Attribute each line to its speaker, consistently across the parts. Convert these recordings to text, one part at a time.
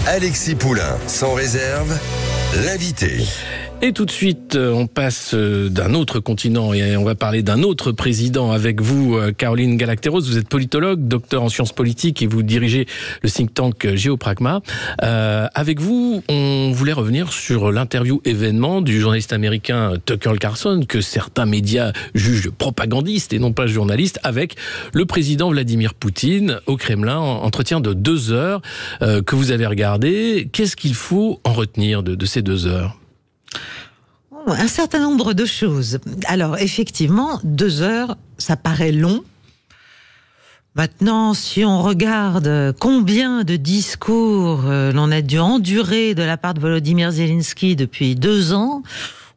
Speaker 1: Alexis Poulain, sans réserve, l'invité.
Speaker 2: Et tout de suite, on passe d'un autre continent et on va parler d'un autre président avec vous, Caroline Galacteros. Vous êtes politologue, docteur en sciences politiques et vous dirigez le think tank Géopragma. Avec vous, on voulait revenir sur l'interview événement du journaliste américain Tucker Carlson, que certains médias jugent propagandiste et non pas journaliste, avec le président Vladimir Poutine au Kremlin, entretien de 2 heures que vous avez regardé. Qu'est-ce qu'il faut en retenir de ces 2 heures ?
Speaker 3: Un certain nombre de choses. Alors, effectivement, 2 heures, ça paraît long. Maintenant, si on regarde combien de discours l'on a dû endurer de la part de Volodymyr Zelensky depuis 2 ans,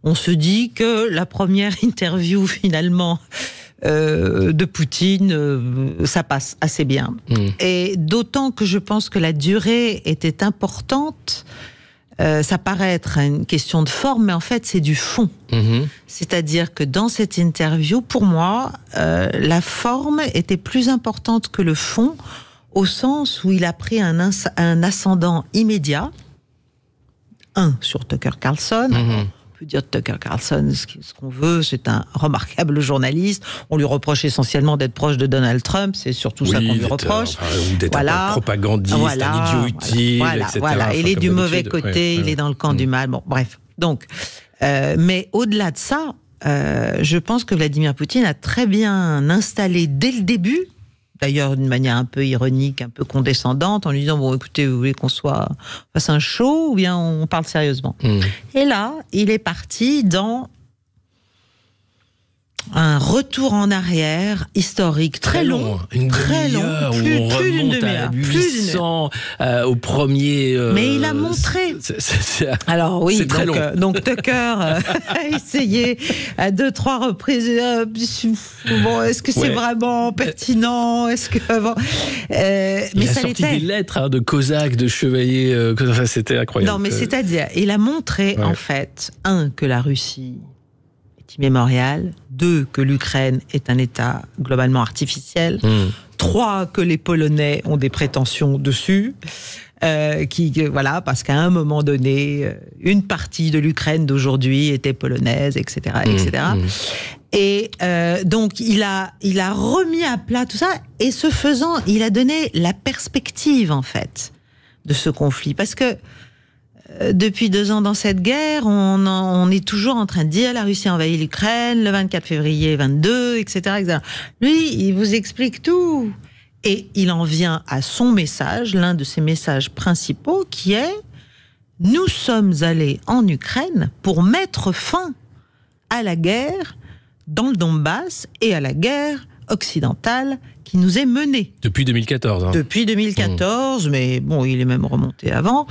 Speaker 3: on se dit que la première interview, finalement, de Poutine, ça passe assez bien. Et d'autant que je pense que la durée était importante. Ça paraît être une question de forme, mais en fait, c'est du fond. C'est-à-dire que dans cette interview, pour moi, la forme était plus importante que le fond, au sens où il a pris un ascendant immédiat. Sur Tucker Carlson. On peut dire de Tucker Carlson ce qu'on veut, c'est un remarquable journaliste. On lui reproche essentiellement d'être proche de Donald Trump, c'est surtout ça qu'on lui reproche.
Speaker 2: Ou d'être un propagandiste, un idiot utile, etc.
Speaker 3: Voilà. Il est du mauvais côté, il est dans le camp du mal. Bon, bref. Donc, mais au-delà de ça, je pense que Vladimir Poutine a très bien installé dès le début, d'ailleurs d'une manière un peu ironique, un peu condescendante, en lui disant, bon écoutez, vous voulez qu'on fasse un show ou bien on parle sérieusement ? Et là, il est parti dans un retour en arrière historique très long,
Speaker 2: très long, plus d'une demi-heure, à 800 au premier.
Speaker 3: Mais il a montré. Alors oui, donc Tucker a essayé à 2-3 reprises. Bon, est-ce que c'est vraiment pertinent ? Est-ce que
Speaker 2: il a sorti des lettres de cosaques, de chevaliers. C'était incroyable.
Speaker 3: Non, mais c'est-à-dire, il a montré en fait que la Russie immémorial, 2, que l'Ukraine est un État globalement artificiel, 3, que les Polonais ont des prétentions dessus, voilà, parce qu'à un moment donné, une partie de l'Ukraine d'aujourd'hui était polonaise, etc., etc. Et donc il a remis à plat tout ça, et ce faisant, il a donné la perspective en fait de ce conflit, parce que depuis 2 ans dans cette guerre, on est toujours en train de dire la Russie envahit l'Ukraine le 24 février 22, etc., etc. Lui, il vous explique tout. Et il en vient à son message, l'un de ses messages principaux, qui est « Nous sommes allés en Ukraine pour mettre fin à la guerre dans le Donbass et à la guerre occidentale qui nous est menée. »
Speaker 2: Depuis 2014.
Speaker 3: Depuis 2014, mais bon, il est même remonté avant.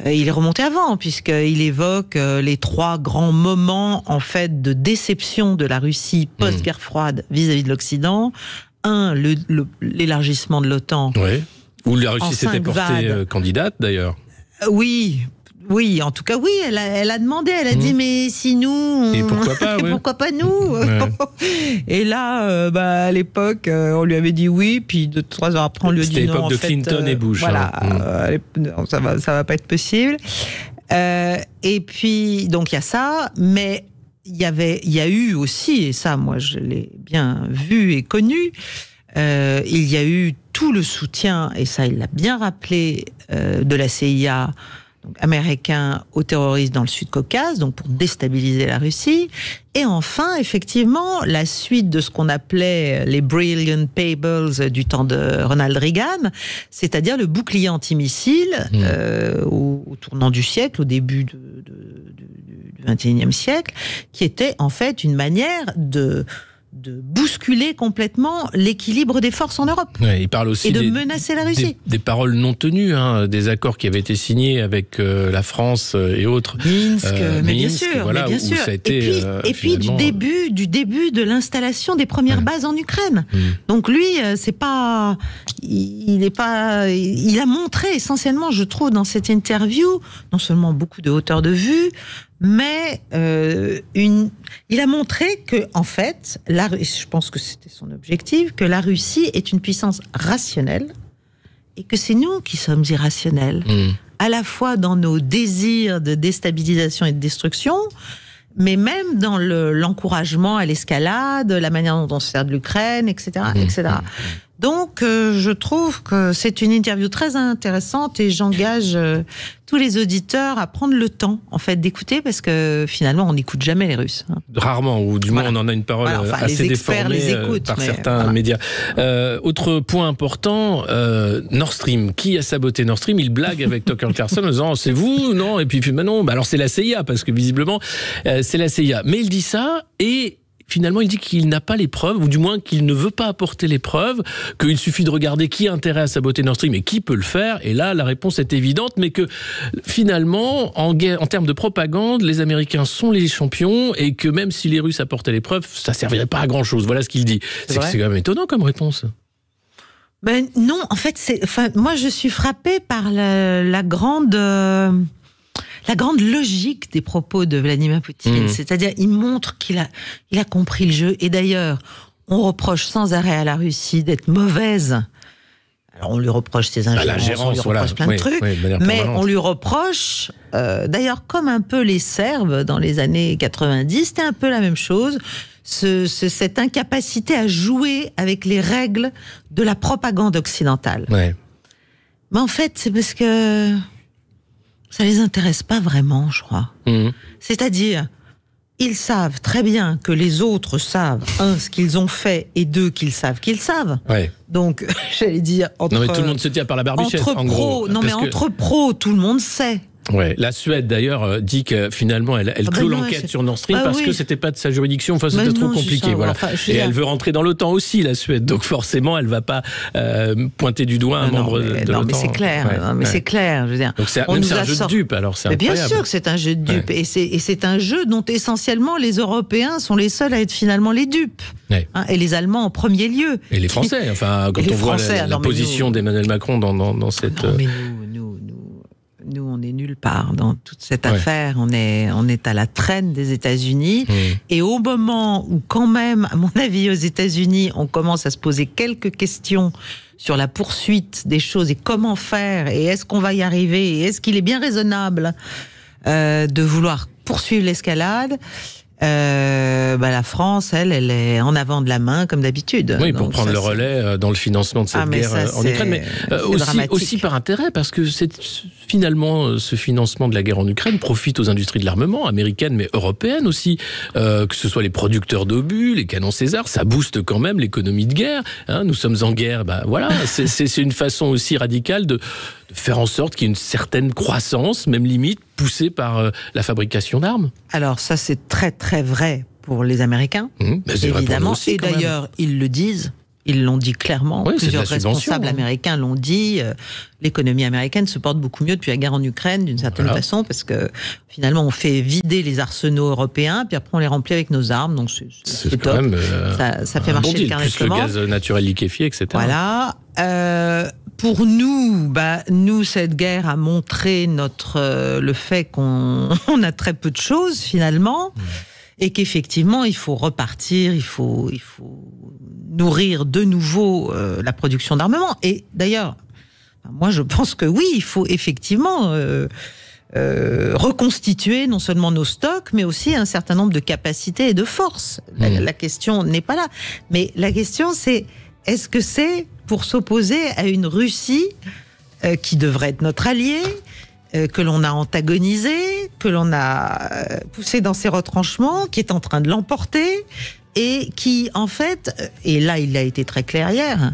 Speaker 3: Il est remonté avant, puisqu'il évoque les 3 grands moments, en fait, de déception de la Russie post-guerre froide vis-à-vis de l'Occident. L'élargissement de l'OTAN.
Speaker 2: Où la Russie s'était portée candidate, d'ailleurs.
Speaker 3: Oui, en tout cas, oui, elle a demandé, elle a dit, mais si nous...
Speaker 2: Et pourquoi pas,
Speaker 3: pourquoi pas nous Et là, à l'époque, on lui avait dit oui, puis 2-3 heures après, on lui a dit non, en fait...
Speaker 2: C'était l'époque de Clinton et Bush.
Speaker 3: Voilà, ça va pas être possible. Et puis, donc, il y a ça, mais il y a eu aussi, et ça, moi, je l'ai bien vu et connu, il y a eu tout le soutien, et ça, il l'a bien rappelé, de la CIA, donc américain, aux terroristes dans le Sud-Caucase, donc pour déstabiliser la Russie. Et enfin, effectivement, la suite de ce qu'on appelait les Brilliant Pables du temps de Ronald Reagan, c'est-à-dire le bouclier antimissile au tournant du siècle, au début du XXIe siècle, qui était en fait une manière de bousculer complètement l'équilibre des forces en Europe.
Speaker 2: Il parle aussi
Speaker 3: et de menacer la Russie.
Speaker 2: Des paroles non tenues, des accords qui avaient été signés avec la France et autres.
Speaker 3: Minsk, mais bien sûr,
Speaker 2: voilà,
Speaker 3: mais bien sûr.
Speaker 2: Ça a été,
Speaker 3: et puis du début de l'installation des premières bases en Ukraine. Donc lui, il a montré essentiellement, je trouve, dans cette interview, non seulement beaucoup de hauteur de vue, mais il a montré que, en fait, je pense que c'était son objectif, que la Russie est une puissance rationnelle et que c'est nous qui sommes irrationnels. à la fois dans nos désirs de déstabilisation et de destruction, mais même dans l'encouragement à l'escalade, la manière dont on se sert de l'Ukraine, etc., etc. Donc, je trouve que c'est une interview très intéressante et j'engage tous les auditeurs à prendre le temps, en fait, d'écouter, parce que finalement, on n'écoute jamais les Russes.
Speaker 2: Rarement, ou du moins on en a une parole assez déformée par certains médias. Autre point important, Nord Stream. Qui a saboté Nord Stream? Il blague avec Tucker Carlson en disant c'est vous, non? Et puis non, alors c'est la CIA, parce que visiblement c'est la CIA. Mais il dit ça et finalement, il dit qu'il n'a pas les preuves, ou du moins qu'il ne veut pas apporter les preuves, qu'il suffit de regarder qui a intérêt à saboter Nord Stream et qui peut le faire. Et là, la réponse est évidente, mais que finalement, en termes de propagande, les Américains sont les champions et que même si les Russes apportaient les preuves, ça ne servirait pas à grand-chose. Voilà ce qu'il dit. C'est quand même étonnant comme réponse.
Speaker 3: Ben non, en fait, moi je suis frappée par la grande logique des propos de Vladimir Poutine. C'est-à-dire, il montre qu'il a compris le jeu. Et d'ailleurs, on reproche sans arrêt à la Russie d'être mauvaise. Alors, on lui reproche ses ingérences, on lui reproche plein de trucs, mais on lui reproche, d'ailleurs, comme un peu les Serbes dans les années 90, c'était un peu la même chose, cette incapacité à jouer avec les règles de la propagande occidentale. Ouais. Mais en fait, c'est parce que ça les intéresse pas vraiment, je crois. C'est-à-dire, ils savent très bien que les autres savent, un, ce qu'ils ont fait, et deux, qu'ils savent qu'ils savent. Ouais. Donc, j'allais dire,
Speaker 2: non, mais tout le monde se tient par la barbichette, en gros.
Speaker 3: Non, mais entre pros, tout le monde sait.
Speaker 2: Ouais, la Suède d'ailleurs dit que finalement elle clôt l'enquête sur Nord Stream parce que c'était pas de sa juridiction, enfin c'était trop compliqué, voilà. Et elle veut rentrer dans l'OTAN aussi, la Suède, donc forcément elle va pas pointer du doigt un membre de l'OTAN.
Speaker 3: Non, mais c'est clair, c'est clair, je veux dire.
Speaker 2: Donc c'est un jeu de dupes, alors c'est incroyable.
Speaker 3: Bien sûr que c'est un jeu de dupes, et c'est un jeu dont essentiellement les Européens sont les seuls à être finalement les dupes, et les Allemands en premier lieu.
Speaker 2: Et les Français, enfin quand on voit la position d'Emmanuel Macron dans cette.
Speaker 3: Nous, on est nulle part dans toute cette affaire. On est à la traîne des États-Unis. Et au moment où, quand même, à mon avis, aux États-Unis, on commence à se poser quelques questions sur la poursuite des choses et comment faire, et est-ce qu'on va y arriver, et est-ce qu'il est bien raisonnable de vouloir poursuivre l'escalade. La France, elle est en avant de la main comme d'habitude.
Speaker 2: Oui, pour prendre le relais dans le financement de cette guerre en Ukraine, mais aussi par intérêt, parce que finalement ce financement de la guerre en Ukraine profite aux industries de l'armement américaines, mais européennes aussi, que ce soit les producteurs d'obus, les canons César, ça booste quand même l'économie de guerre. Nous sommes en guerre, voilà, c'est une façon aussi radicale de faire en sorte qu'il y ait une certaine croissance, même limite, poussée par la fabrication d'armes.
Speaker 3: Alors ça, c'est très très vrai pour les Américains, évidemment. Aussi, et d'ailleurs, ils le disent, ils l'ont dit clairement. Plusieurs responsables américains l'ont dit. L'économie américaine se porte beaucoup mieux depuis la guerre en Ukraine, d'une certaine façon, parce que finalement, on fait vider les arsenaux européens, puis après on les remplit avec nos armes. Donc c'est top. Même, ça fait marcher le carnet de commandes.
Speaker 2: Plus le gaz naturel liquéfié, etc.
Speaker 3: Voilà. Pour nous, nous, cette guerre a montré le fait qu'on a très peu de choses, finalement, et qu'effectivement, il faut repartir, il faut nourrir de nouveau la production d'armement. Et d'ailleurs, moi, je pense que oui, il faut effectivement reconstituer non seulement nos stocks, mais aussi un certain nombre de capacités et de forces. La question n'est pas là. Mais la question, c'est, est-ce que c'est pour s'opposer à une Russie qui devrait être notre allié, que l'on a antagonisé, que l'on a poussé dans ses retranchements, qui est en train de l'emporter, et qui, en fait, et là, il a été très clair hier,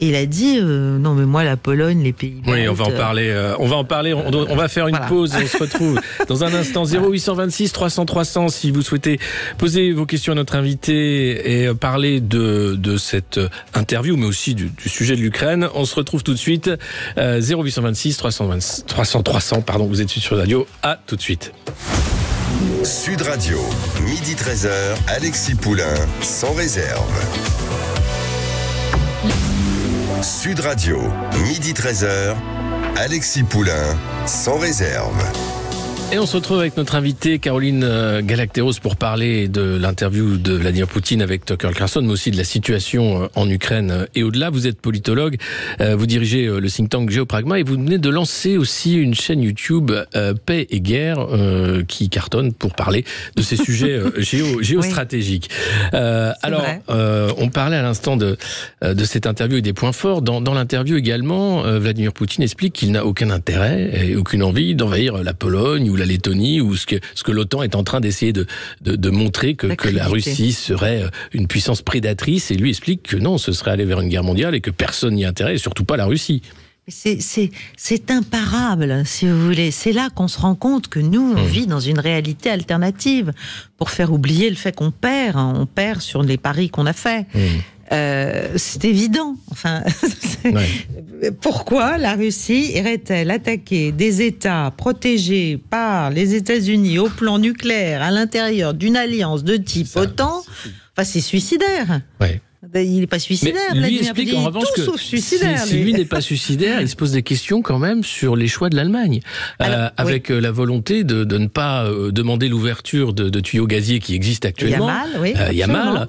Speaker 3: il a dit non mais moi la Pologne, les pays baltes.
Speaker 2: Oui, on va en parler. On va faire une pause et on se retrouve dans un instant. 0826 300 300 si vous souhaitez poser vos questions à notre invité et parler de cette interview, mais aussi du sujet de l'Ukraine. On se retrouve tout de suite. 0826 300 300. Pardon, vous êtes sur Sud Radio. À tout de suite.
Speaker 1: Sud Radio, midi 13h, Alexis Poulain, sans réserve. Sud Radio, midi 13h, Alexis Poulain, sans réserve.
Speaker 2: Et on se retrouve avec notre invitée Caroline Galacteros pour parler de l'interview de Vladimir Poutine avec Tucker Carlson, mais aussi de la situation en Ukraine et au-delà. Vous êtes politologue, vous dirigez le think tank Géopragma et vous venez de lancer aussi une chaîne YouTube Paix et Guerre qui cartonne pour parler de ces sujets géostratégiques. Alors, on parlait à l'instant de cette interview et des points forts. Dans l'interview également, Vladimir Poutine explique qu'il n'a aucun intérêt et aucune envie d'envahir la Pologne ou la Lettonie, ou ce que l'OTAN est en train d'essayer de montrer que la Russie serait une puissance prédatrice, et lui explique que non, ce serait aller vers une guerre mondiale et que personne n'y a intérêt, et surtout pas la Russie.
Speaker 3: C'est imparable, si vous voulez. C'est là qu'on se rend compte que nous, on vit dans une réalité alternative, pour faire oublier le fait qu'on perd. Hein, on perd sur les paris qu'on a faits. C'est évident. Enfin, pourquoi la Russie irait-elle attaquer des États protégés par les États-Unis au plan nucléaire à l'intérieur d'une alliance de type OTAN? Enfin, c'est suicidaire. Ouais. Il n'est pas suicidaire.
Speaker 2: Mais lui explique en revanche que si lui n'est pas suicidaire, il se pose des questions quand même sur les choix de l'Allemagne, avec la volonté de ne pas demander l'ouverture de tuyaux gaziers qui existent actuellement. Yamal,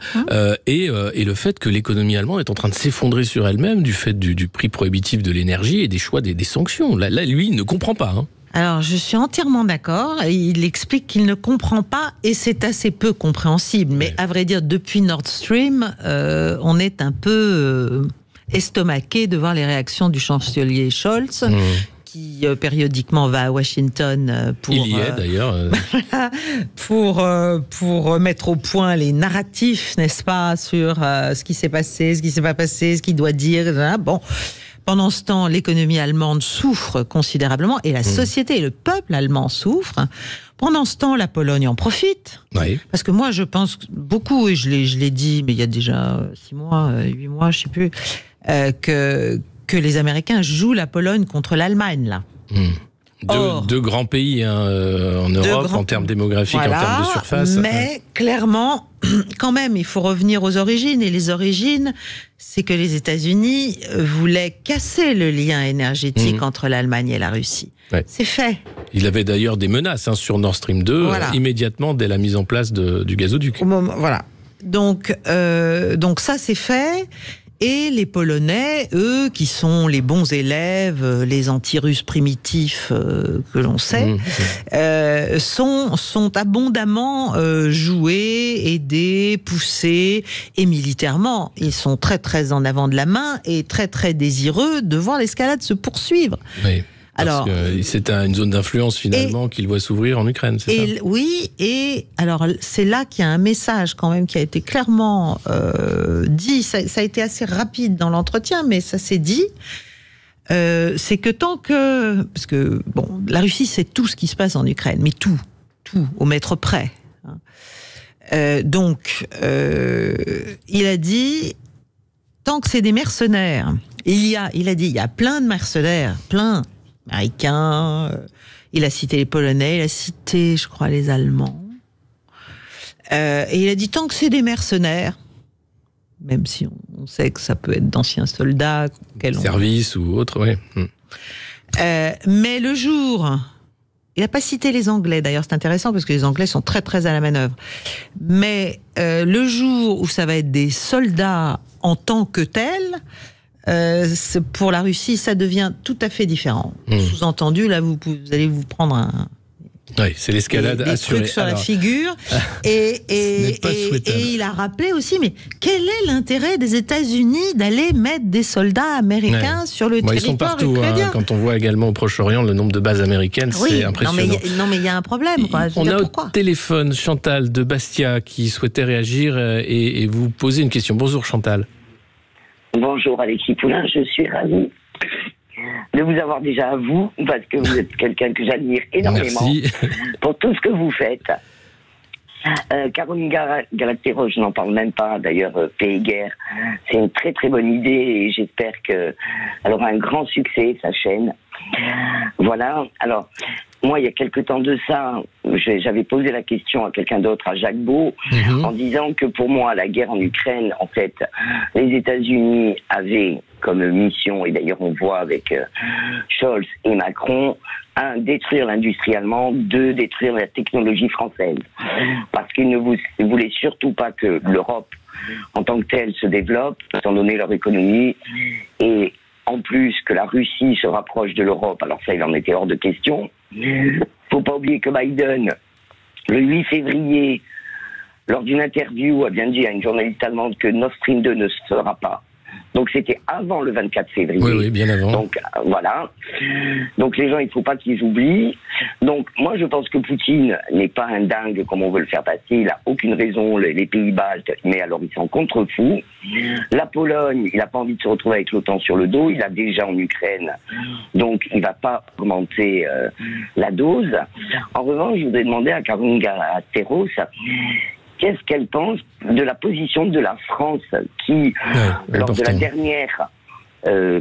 Speaker 2: et le fait que l'économie allemande est en train de s'effondrer sur elle-même du fait du prix prohibitif de l'énergie et des choix des sanctions. Là, lui, il ne comprend pas. Hein.
Speaker 3: Alors, je suis entièrement d'accord. Il explique qu'il ne comprend pas, et c'est assez peu compréhensible. Mais à vrai dire, depuis Nord Stream, on est un peu estomaqué de voir les réactions du chancelier Scholz, qui périodiquement va à Washington pour...
Speaker 2: Il y est d'ailleurs.
Speaker 3: Pour mettre au point les narratifs, n'est-ce pas, sur ce qui s'est passé, ce qui s'est pas passé, ce qu'il doit dire. Bon... Pendant ce temps, l'économie allemande souffre considérablement, et la société et le peuple allemand souffrent. Pendant ce temps, la Pologne en profite. Oui. Parce que moi, je pense beaucoup, et je l'ai dit, mais il y a déjà 6 mois, 8 mois, je ne sais plus, que les Américains jouent la Pologne contre l'Allemagne, là.
Speaker 2: Deux grands pays en Europe, en termes démographiques, en termes de surface.
Speaker 3: Mais clairement, quand même, il faut revenir aux origines. Et les origines, c'est que les États-Unis voulaient casser le lien énergétique entre l'Allemagne et la Russie. Ouais. C'est fait.
Speaker 2: Il avait d'ailleurs des menaces sur Nord Stream 2, immédiatement dès la mise en place du gazoduc.
Speaker 3: Voilà. Donc ça, c'est fait. Et les Polonais, eux, qui sont les bons élèves, les anti-russes primitifs que l'on sait, sont abondamment joués, aidés, poussés, et militairement, ils sont très très en avant de la main et très très désireux de voir l'escalade se poursuivre. Oui.
Speaker 2: Parce que c'est une zone d'influence finalement qu'il voit s'ouvrir en Ukraine, c'est ça?
Speaker 3: Oui, et alors c'est là qu'il y a un message quand même qui a été clairement dit, ça a été assez rapide dans l'entretien, mais ça s'est dit, c'est que tant que... Parce que, bon, la Russie sait tout ce qui se passe en Ukraine, mais tout, au mètre près. Donc, il a dit, tant que c'est des mercenaires, il a dit, il y a plein de mercenaires, plein américains, il a cité les Polonais, il a cité, je crois, les Allemands. Et il a dit, tant que c'est des mercenaires, même si on sait que ça peut être d'anciens soldats...
Speaker 2: Service ou autre, oui.
Speaker 3: Mais le jour... Il n'a pas cité les Anglais, d'ailleurs, c'est intéressant, parce que les Anglais sont très, très à la manœuvre. Mais le jour où ça va être des soldats en tant que tels... pour la Russie, ça devient tout à fait différent. Sous-entendu, là, vous allez vous prendre
Speaker 2: c'est l'escalade assurée.
Speaker 3: Trucs sur la figure. Et il a rappelé aussi, mais quel est l'intérêt des États-Unis d'aller mettre des soldats américains sur le territoire?
Speaker 2: Ils sont partout. Quand on voit également au Proche-Orient le nombre de bases américaines, c'est impressionnant.
Speaker 3: Non, mais il y a un problème.
Speaker 2: On a au téléphone Chantal de Bastia qui souhaitait réagir et vous poser une question. Bonjour Chantal.
Speaker 4: Bonjour Alexis Poulain, je suis ravie de vous avoir déjà à vous, parce que vous êtes quelqu'un que j'admire énormément.
Speaker 2: Merci.
Speaker 4: Pour tout ce que vous faites. Caroline Galacteros, je n'en parle même pas, d'ailleurs, Paix et Guerre, c'est une très très bonne idée et j'espère qu'elle aura un grand succès, sa chaîne. Voilà, alors, moi, il y a quelque temps de ça, j'avais posé la question à quelqu'un d'autre, à Jacques Beau, en disant que pour moi, la guerre en Ukraine, en fait, les États-Unis avaient comme mission, et d'ailleurs on voit avec Scholz et Macron, 1, détruire l'industrie allemande, 2, détruire la technologie française. Parce qu'ils ne voulaient surtout pas que l'Europe, en tant que telle, se développe, étant donné leur économie, et en plus que la Russie se rapproche de l'Europe, alors ça, il en était hors de question. Faut pas oublier que Biden, le 8 février, lors d'une interview, a bien dit à une journaliste allemande que Nord Stream 2 ne se fera pas. Donc c'était avant le 24 février.
Speaker 2: Oui, bien avant.
Speaker 4: Donc voilà. Donc les gens, il ne faut pas qu'ils oublient. Donc moi, je pense que Poutine n'est pas un dingue comme on veut le faire passer. Il n'a aucune raison, les pays baltes, mais alors ils s'en contrefoutent. La Pologne, il n'a pas envie de se retrouver avec l'OTAN sur le dos. Il a déjà en Ukraine. Donc il ne va pas augmenter la dose. En revanche, je voudrais demander à Caroline Galateros, qu'est-ce qu'elle pense de la position de la France qui, lors de la dernière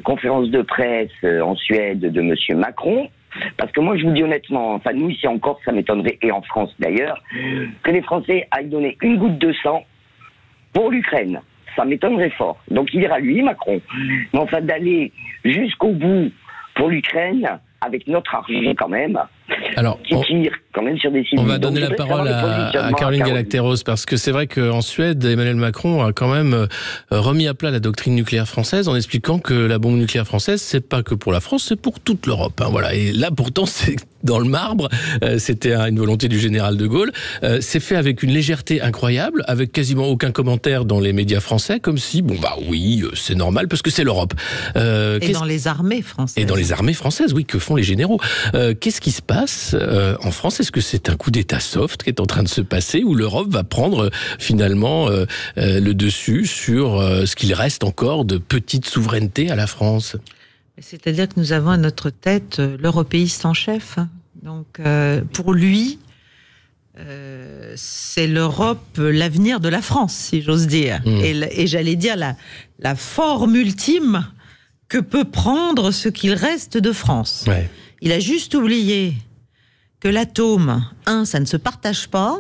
Speaker 4: conférence de presse en Suède de M. Macron, parce que moi je vous dis honnêtement, enfin nous ici en Corse ça m'étonnerait, et en France d'ailleurs, que les Français aillent donner une goutte de sang pour l'Ukraine. Ça m'étonnerait fort. Donc il ira lui, Macron. Mais enfin d'aller jusqu'au bout pour l'Ukraine, avec notre argent quand même,
Speaker 2: alors,
Speaker 4: qui tire quand même sur des cibles.
Speaker 2: On va donner la parole à Caroline Galateros, parce que c'est vrai qu'en Suède, Emmanuel Macron a quand même remis à plat la doctrine nucléaire française en expliquant que la bombe nucléaire française, c'est pas que pour la France, c'est pour toute l'Europe. Hein, voilà. Et là, pourtant, c'est dans le marbre, c'était une volonté du général de Gaulle. C'est fait avec une légèreté incroyable, avec quasiment aucun commentaire dans les médias français, comme si, bon bah oui, c'est normal, parce que c'est l'Europe.
Speaker 3: Et dans les armées françaises.
Speaker 2: Et dans les armées françaises, oui, que font les généraux. Qu'est-ce qui se passe en France? Est-ce que c'est un coup d'État soft qui est en train de se passer, où l'Europe va prendre finalement le dessus sur ce qu'il reste encore de petite souveraineté à la France?
Speaker 3: C'est-à-dire que nous avons à notre tête l'européiste en chef. Donc, pour lui, c'est l'Europe, l'avenir de la France, si j'ose dire. Et j'allais dire la forme ultime que peut prendre ce qu'il reste de France.
Speaker 2: Ouais.
Speaker 3: Il a juste oublié que l'atome, ça ne se partage pas.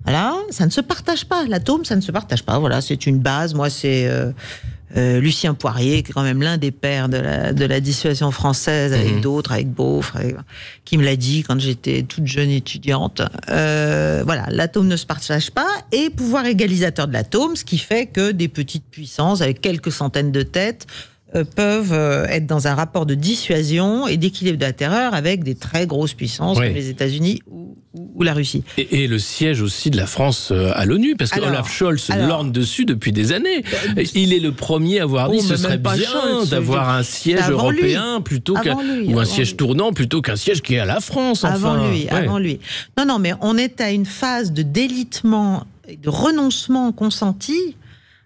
Speaker 3: Voilà, ça ne se partage pas. L'atome, ça ne se partage pas. Voilà, c'est une base. Moi, c'est Lucien Poirier, qui est quand même l'un des pères de la dissuasion française, avec d'autres, avec Beaufre, qui me l'a dit quand j'étais toute jeune étudiante. Voilà, l'atome ne se partage pas, et pouvoir égalisateur de l'atome, ce qui fait que des petites puissances, avec quelques centaines de têtes, peuvent être dans un rapport de dissuasion et d'équilibre de la terreur avec des très grosses puissances comme les États-Unis ou la Russie.
Speaker 2: Et le siège aussi de la France à l'ONU, parce que Olaf Scholz lorgne dessus depuis des années. Il est le premier à avoir dit ce serait bien d'avoir un siège européen plutôt ou un siège tournant plutôt qu'un siège qui est à la France.
Speaker 3: Avant lui. Non, mais on est à une phase de délitement et de renoncement consenti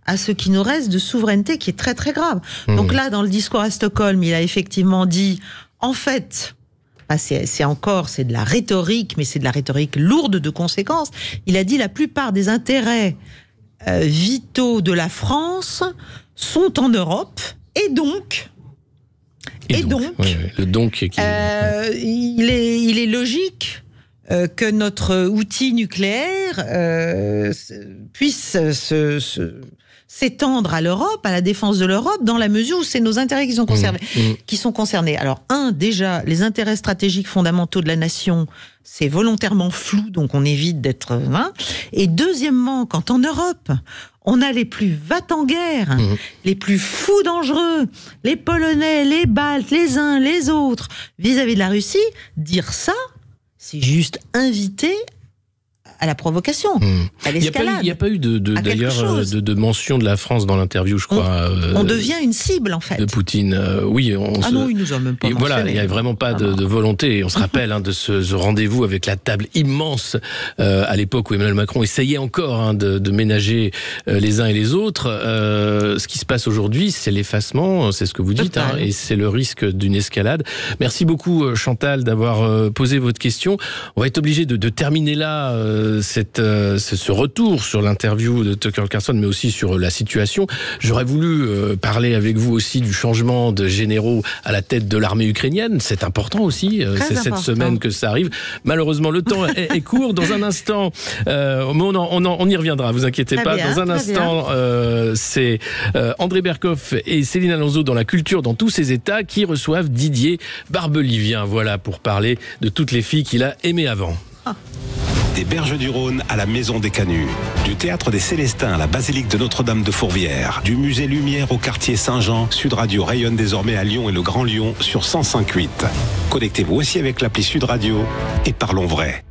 Speaker 3: à ce qui nous reste de souveraineté, qui est très très grave. Donc là, dans le discours à Stockholm, il a effectivement dit, en fait, c'est de la rhétorique, mais c'est de la rhétorique lourde de conséquences. Il a dit, la plupart des intérêts vitaux de la France sont en Europe, et donc,
Speaker 2: le donc
Speaker 3: il est logique que notre outil nucléaire puisse s'étendre à l'Europe, à la défense de l'Europe, dans la mesure où c'est nos intérêts qui sont concernés. Alors, déjà, les intérêts stratégiques fondamentaux de la nation, c'est volontairement flou, donc on évite d'être... Et deuxièmement, quand en Europe, on a les plus va-t-en-guerre, les plus fous dangereux, les Polonais, les Baltes, les uns, les autres, vis-à-vis de la Russie, dire ça, c'est juste inviter à la provocation, à l'escalade.
Speaker 2: Il n'y a pas eu d'ailleurs de mention de la France dans l'interview, je crois.
Speaker 3: On devient une cible, en fait.
Speaker 2: De Poutine.
Speaker 3: Non, il nous a même pas mentionné.
Speaker 2: Voilà, il n'y a vraiment pas de volonté. Et on se rappelle de ce rendez-vous avec la table immense à l'époque où Emmanuel Macron essayait encore de ménager les uns et les autres. Ce qui se passe aujourd'hui, c'est l'effacement, c'est ce que vous dites, et c'est le risque d'une escalade. Merci beaucoup, Chantal, d'avoir posé votre question. On va être obligé de terminer là ce retour sur l'interview de Tucker Carlson, mais aussi sur la situation. J'aurais voulu parler avec vous aussi du changement de généraux à la tête de l'armée ukrainienne. C'est important aussi. C'est cette semaine que ça arrive. Malheureusement, le temps est court. Dans un instant, on y reviendra. Vous inquiétez pas. Dans un instant, c'est André Berkoff et Céline Alonso dans la culture dans tous ses états qui reçoivent Didier Barbelivien. Voilà pour parler de toutes les filles qu'il a aimées avant.
Speaker 5: Des Berges du Rhône à la Maison des Canuts, du Théâtre des Célestins à la Basilique de Notre-Dame de Fourvière, du Musée Lumière au quartier Saint-Jean, Sud Radio rayonne désormais à Lyon et le Grand Lyon sur 105.8. Connectez-vous aussi avec l'appli Sud Radio et parlons vrai.